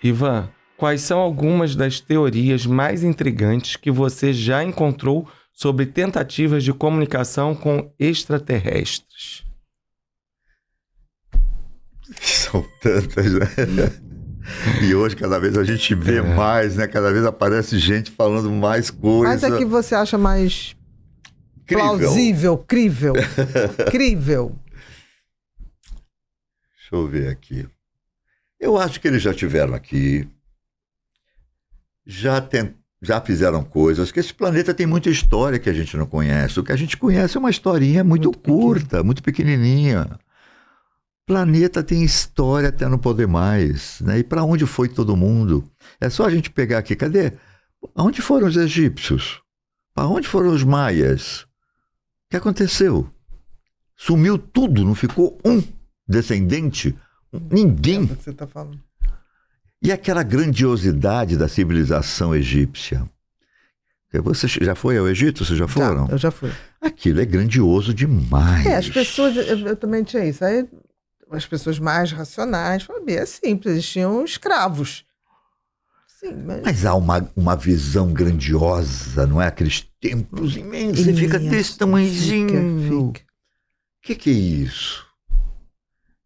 Ivan, quais são algumas das teorias mais intrigantes que você já encontrou sobre tentativas de comunicação com extraterrestres? São tantas, né? E hoje cada vez a gente vê mais, né? Cada vez aparece gente falando mais coisas. Mas é que você acha mais plausível, crível. Crível. Deixa eu ver aqui. Eu acho que eles já estiveram aqui. Já fizeram coisas. Que esse planeta tem muita história que a gente não conhece. O que a gente conhece é uma historinha muito curta, muito pequenininha. O planeta tem história até não poder mais, né? E para onde foi todo mundo? É só a gente pegar aqui. Cadê? Aonde foram os egípcios? Para onde foram os maias? O que aconteceu? Sumiu tudo, não ficou um descendente? Ninguém. É o que você está falando. E aquela grandiosidade da civilização egípcia? Você já foi ao Egito? Vocês já foram? Eu já fui. Aquilo é grandioso demais. As pessoas, eu também tinha isso. Aí as pessoas mais racionais falaram, é simples, eles tinham escravos. Sim, mas há uma visão grandiosa, não é? Aqueles templos imensos, você fica desse tamanhozinho. O que é isso?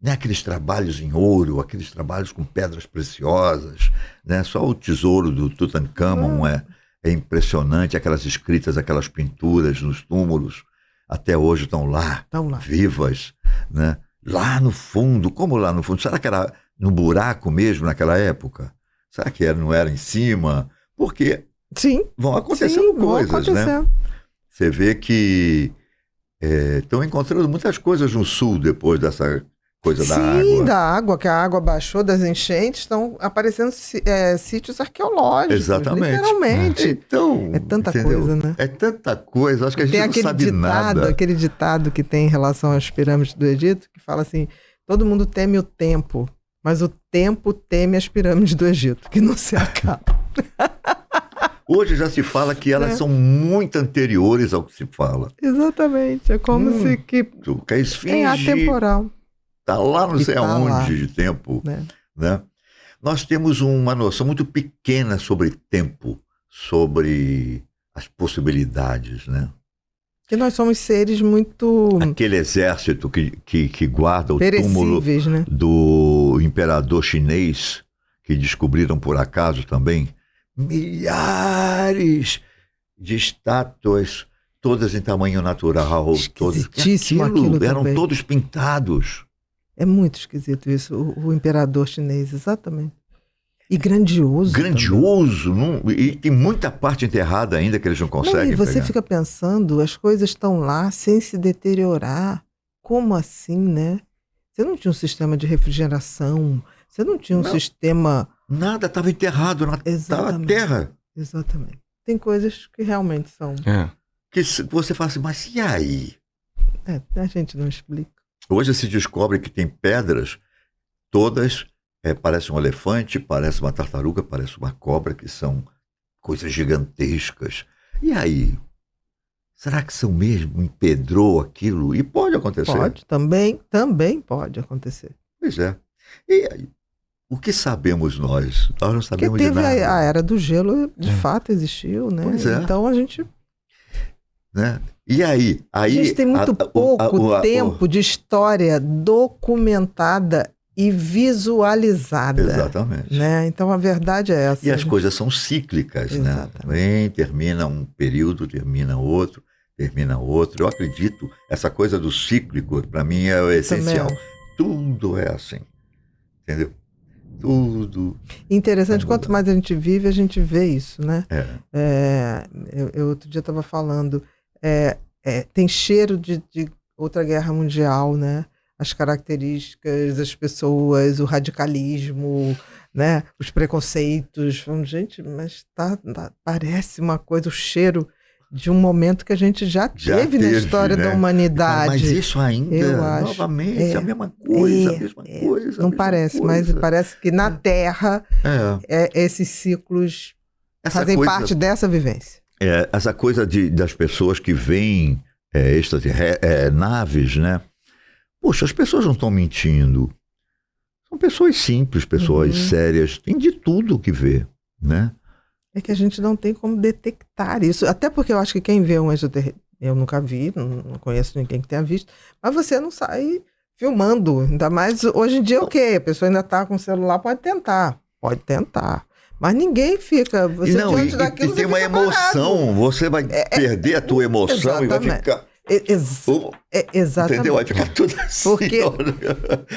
Né? Aqueles trabalhos em ouro, aqueles trabalhos com pedras preciosas, né? Só o tesouro do Tutankhamon é impressionante, aquelas escritas, aquelas pinturas nos túmulos, até hoje estão lá, vivas, né? Lá no fundo, como lá no fundo? Será que era no buraco mesmo naquela época? Será que não era em cima? Porque vão acontecendo coisas, né? Você vê que estão encontrando muitas coisas no sul depois dessa coisa da água. Sim, da água, que a água baixou das enchentes, estão aparecendo sítios arqueológicos. Exatamente. Literalmente. Então, é tanta coisa, né? É tanta coisa, acho que a gente não sabe nada. Aquele ditado que tem em relação às pirâmides do Egito, que fala assim, todo mundo teme o tempo, mas o tempo teme as pirâmides do Egito, que não se acaba. Hoje já se fala que elas são muito anteriores ao que se fala. Exatamente, é como se que a esfinge é atemporal. Está lá não sei aonde de tempo. Né? Nós temos uma noção muito pequena sobre tempo, sobre as possibilidades, né? Que nós somos seres muito... Aquele exército que guarda o túmulo, né? Do imperador chinês, que descobriram por acaso também, milhares de estátuas, todas em tamanho natural. Esquisitíssimo aquilo eram também. Todos pintados. É muito esquisito isso, o imperador chinês, exatamente. E grandioso. Grandioso, e tem muita parte enterrada ainda que eles não conseguem E você pegar. fica pensando, as coisas estão lá sem se deteriorar. Como assim, né? Você não tinha um sistema de refrigeração, você não tinha um sistema... Nada, estava enterrado na terra. Exatamente. Tem coisas que realmente são... Que você fala assim, mas e aí? A gente não explica. Hoje se descobre que tem pedras, todas parecem um elefante, parece uma tartaruga, parece uma cobra, que são coisas gigantescas. E aí? Será que são mesmo? Empedrou aquilo? E pode acontecer. Pode, também pode acontecer. Pois é. E aí? O que sabemos nós? Nós não sabemos de nada. Porque a Era do Gelo, de fato, existiu, né? Pois é. Então a gente... Né? E aí? A gente tem muito pouco tempo de história documentada e visualizada. Exatamente. Né? Então a verdade é essa. E as coisas são cíclicas, né? Termina um período, termina outro. Eu acredito, essa coisa do cíclico, para mim, é o essencial. Tudo é assim. Entendeu? Tudo. Interessante, quanto mais a gente vive, a gente vê isso, né? Eu outro dia estava falando, tem cheiro de outra guerra mundial, né? As características das pessoas, o radicalismo, né? Os preconceitos. Gente, mas parece uma coisa, o cheiro de um momento que a gente já teve na história, né, da humanidade. Mas isso ainda, novamente, a mesma coisa, Não parece, mas parece que na Terra esses ciclos fazem parte dessa vivência. Essa coisa das pessoas que veem naves, né? Poxa, as pessoas não estão mentindo. São pessoas simples, pessoas sérias, tem de tudo que vê, né? É que a gente não tem como detectar isso, até porque eu acho que quem vê um extraterrestre, eu nunca vi, não conheço ninguém que tenha visto, mas você não sai filmando, ainda mais hoje em dia o quê? A pessoa ainda está com o celular, pode tentar, mas ninguém fica, você diante daquilo, e tem uma emoção, você vai perder a tua emoção e vai ficar... Exatamente. Entendeu? Vai ficar tudo assim.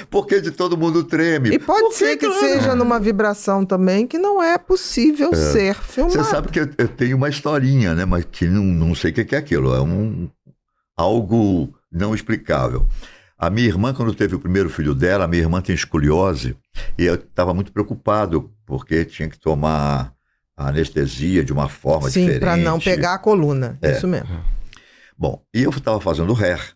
Porque de todo mundo treme. E pode ser que seja numa vibração também que não é possível ser filmado. Você sabe que eu tenho uma historinha, né? Mas que não sei o que é aquilo. É algo não explicável. A minha irmã, quando teve o primeiro filho dela, a minha irmã tem escoliose, e eu estava muito preocupado, porque tinha que tomar a anestesia de uma forma diferente. Sim, para não pegar a coluna. Isso mesmo. Bom, e eu estava fazendo hair.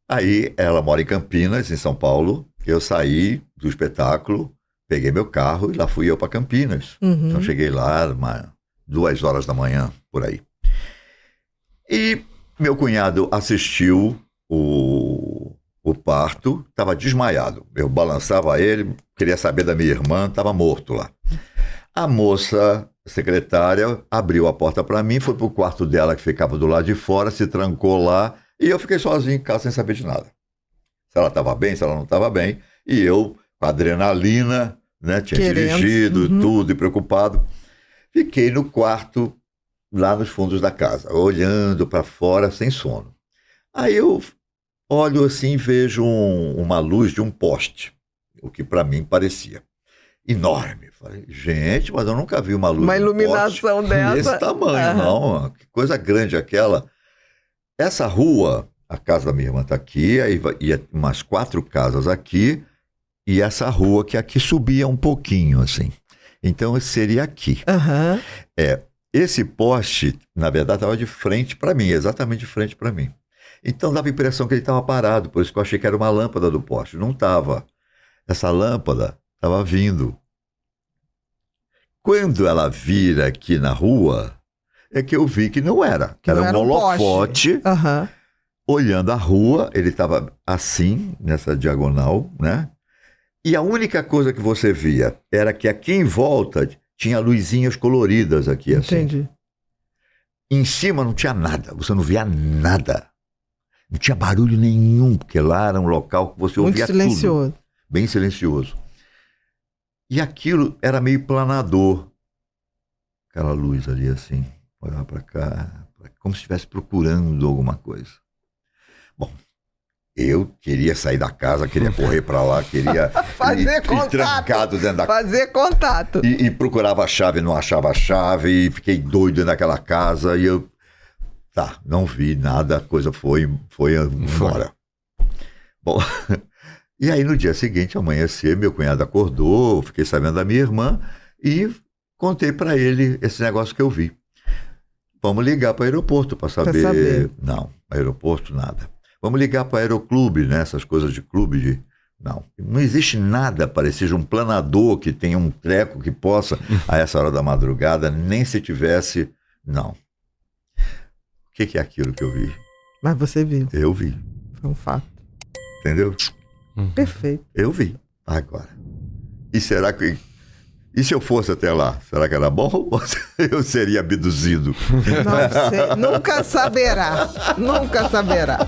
Aí ela mora em Campinas, em São Paulo. Eu saí do espetáculo, peguei meu carro e lá fui eu para Campinas. Então cheguei lá 2h da manhã, por aí. E meu cunhado assistiu o parto, estava desmaiado. Eu balançava ele, queria saber da minha irmã, estava morto lá. A moça... secretária abriu a porta para mim, foi pro quarto dela que ficava do lado de fora, se trancou lá e eu fiquei sozinho em casa sem saber de nada. Se ela estava bem, se ela não estava bem. E eu, com adrenalina, né, tinha dirigido tudo e preocupado. Fiquei no quarto, lá nos fundos da casa, olhando para fora sem sono. Aí eu olho assim e vejo uma luz de um poste, o que para mim parecia enorme. Falei, gente, mas eu nunca vi uma luz. Uma iluminação dessa. Desse tamanho, não. Que coisa grande aquela. Essa rua, a casa da minha irmã está aqui, aí ia umas 4 casas aqui, e essa rua que aqui subia um pouquinho, assim. Então, seria aqui. Esse poste, na verdade, estava de frente para mim, exatamente de frente para mim. Então, dava a impressão que ele estava parado, por isso que eu achei que era uma lâmpada do poste. Não estava. Essa lâmpada estava vindo. Quando ela vira aqui na rua, é que eu vi que não era. Que era um holofote olhando a rua. Ele estava assim, nessa diagonal, né? E a única coisa que você via era que aqui em volta tinha luzinhas coloridas aqui, assim. Entendi. Em cima não tinha nada, você não via nada. Não tinha barulho nenhum, porque lá era um local que você ouvia tudo. Muito silencioso. Bem silencioso. E aquilo era meio planador. Aquela luz ali assim, olhar para cá, como se estivesse procurando alguma coisa. Bom, eu queria sair da casa, queria correr para lá, queria fazer contato, trancado dentro da casa. Fazer contato. E procurava a chave, não achava a chave, e fiquei doido dentro daquela casa, e eu... não vi nada, a coisa foi embora. Bom... E aí, no dia seguinte, amanhecer, meu cunhado acordou, fiquei sabendo da minha irmã e contei para ele esse negócio que eu vi. Vamos ligar para o aeroporto para saber. Não, aeroporto, nada. Vamos ligar para o aeroclube, né? Essas coisas de clube. Não existe nada parecido, um planador que tenha um treco que possa, a essa hora da madrugada, nem se tivesse, não. O que é aquilo que eu vi? Mas você viu. Eu vi. Foi um fato. Entendeu? Perfeito. Eu vi. Agora. E será que... E se eu fosse até lá? Será que era bom ou eu seria abduzido? Não sei. Nunca saberá. Nunca saberá.